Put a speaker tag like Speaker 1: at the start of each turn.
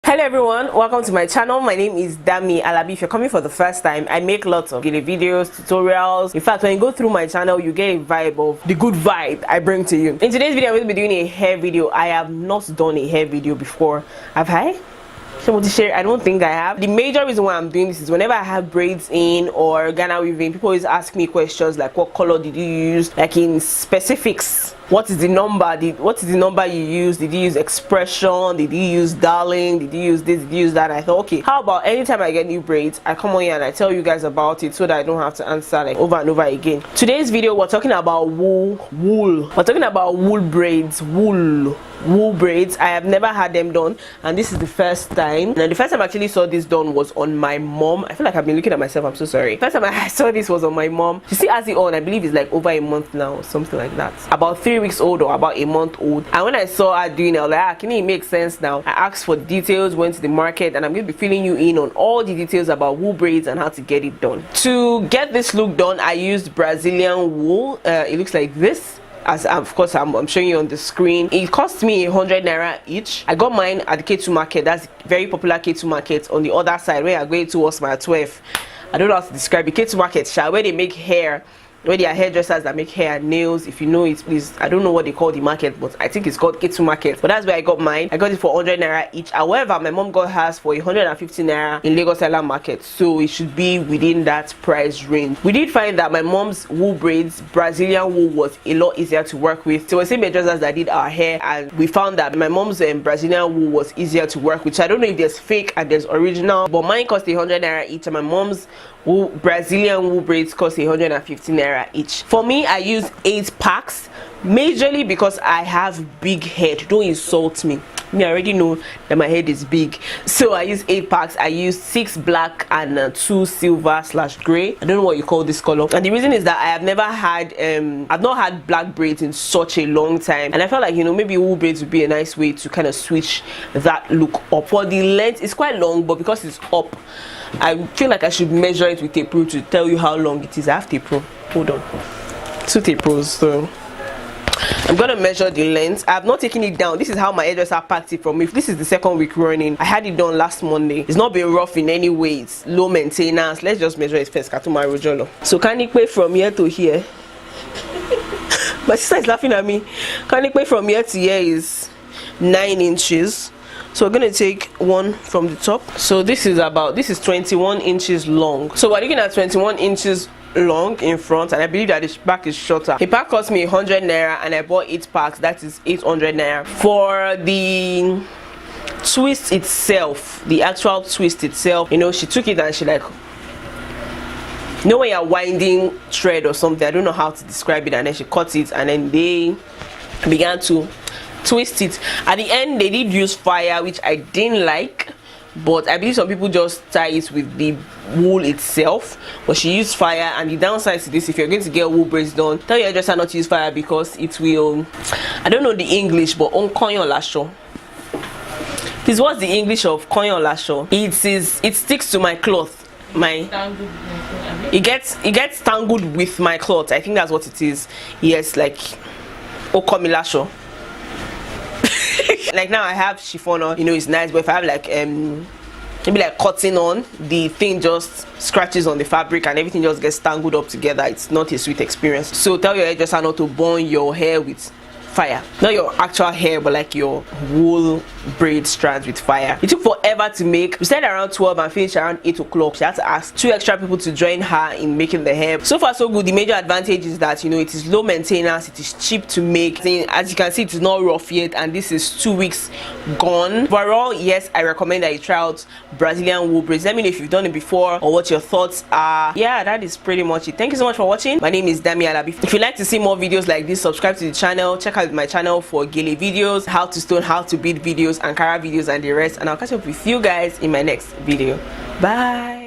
Speaker 1: Hello everyone, welcome to my channel. My name is Damie Alabi. If you're coming for the first time, I make lots of gele videos, tutorials. In fact, when you go through my channel, you get a vibe of the good vibe I bring to you. In today's video, I'm going to be doing a hair video. I have not done a hair video before. Have I? I don't think I have. The major reason why I'm doing this is whenever I have braids in or Ghana weaving, people always ask me questions like, what color did you use? Like in specifics. What is the number? What is the number you use? Did you use expression? Did you use darling? Did you use this? Did you use that? And I thought, okay, how about anytime I get new braids, I come on here and I tell you guys about it so that I don't have to answer like over and over again. Today's video, we're talking about wool. We're talking about wool braids. Wool braids. I have never had them done, and this is the first time. Now, the first time I actually saw this done was on my mom. I feel like I've been looking at myself. I'm so sorry. First time I saw this was on my mom. She still has it on. I believe it's like over a month now or something like that. About 3 weeks old or about a month old. And when I saw her doing it, I was like, can it make sense now? I asked for details, went to the market, and I'm going to be filling you in on all the details about wool braids and how to get it done. To get this look done, I used Brazilian wool. It looks like this. As of course I'm showing you on the screen. It cost me 100 naira each. I got mine at the K2 market. That's very popular K2 market on the other side where you're going towards my 12. I don't know how to describe it. K2 market, where they make hair, where they are hairdressers that make hair and nails. If you know it, please, I don't know what they call the market, but I think it's called K2 market. But that's where I got mine. I got it for 100 naira each. However, my mom got hers for 150 naira in Lagos Island market, so it should be within that price range. We did find that my mom's wool braids, Brazilian wool, was a lot easier to work with. So we're same hairdressers that did our hair, and we found that my mom's Brazilian wool was easier to work with. So I don't know if there's fake and there's original, but mine cost 100 naira each, and my mom's Brazilian wool braids cost 150 naira each. For me, I use 8 packs, majorly because I have big head. Don't insult me. I already know that my head is big, so I use 8 packs. I use 6 black and 2 silver/gray. I don't know what you call this color. And the reason is that I have never had I've not had black braids in such a long time, and I felt like, you know, maybe wool braids would be a nice way to kind of switch that look up. For the length, it's quite long, but because it's up, I feel like I should measure it with tape rule to tell you how long it is. I have tape rule. Hold on, 2 tape rules. So I'm gonna measure the length. I have not taken it down. This is how my hairdresser packed it from me. This is the second week running. I had it done last Monday. It's not been rough in any way. It's low maintenance. Let's just measure it first. So can it pay from here to here? My sister is laughing at me. Can it pay from here to here is 9 inches. So we're gonna take one from the top. So this is 21 inches long. So we're looking at 21 inches long in front, and I believe that the back is shorter. A pack cost me 100 naira, and I bought 8 packs. That is 800 naira. For the twist itself, the actual twist itself, you know, she took it and she like, you know when you're winding thread or something, I don't know how to describe it, and then she cut it and then they began to twist it. At the end they did use fire, which I didn't like, but I believe some people just tie it with the wool itself, but she used fire. And the downside to this, if you're going to get wool braids done, tell your hairdresser not to use fire because it will, I don't know the English, but on konyon lasho. This was the English of konyon lasho. It sticks to my cloth. It gets tangled with my cloth. I think that's what it is. Yes, like okomi lasho. Like now I have chiffon on, you know, it's nice, but if I have like maybe like cotton on, the thing just scratches on the fabric and everything just gets tangled up together. It's not a sweet experience. So tell your hairdresser not to burn your hair with fire. Not your actual hair, but like your wool braid strands with fire. It took forever to make. We started around 12 and finished around 8 o'clock. She had to ask 2 extra people to join her in making the hair. So far so good. The major advantage is that, you know, it is low maintenance, it is cheap to make. As you can see, it is not rough yet, and this is 2 weeks gone. Overall, yes, I recommend that you try out Brazilian wool braids. Let me know if you've done it before or what your thoughts are. Yeah, that is pretty much it. Thank you so much for watching. My name is Damie Alabi. If you'd like to see more videos like this, subscribe to the channel. Check out my channel for gele videos, how to stone, how to bead videos, ankara videos, and the rest. And I'll catch up with you guys in my next video. Bye.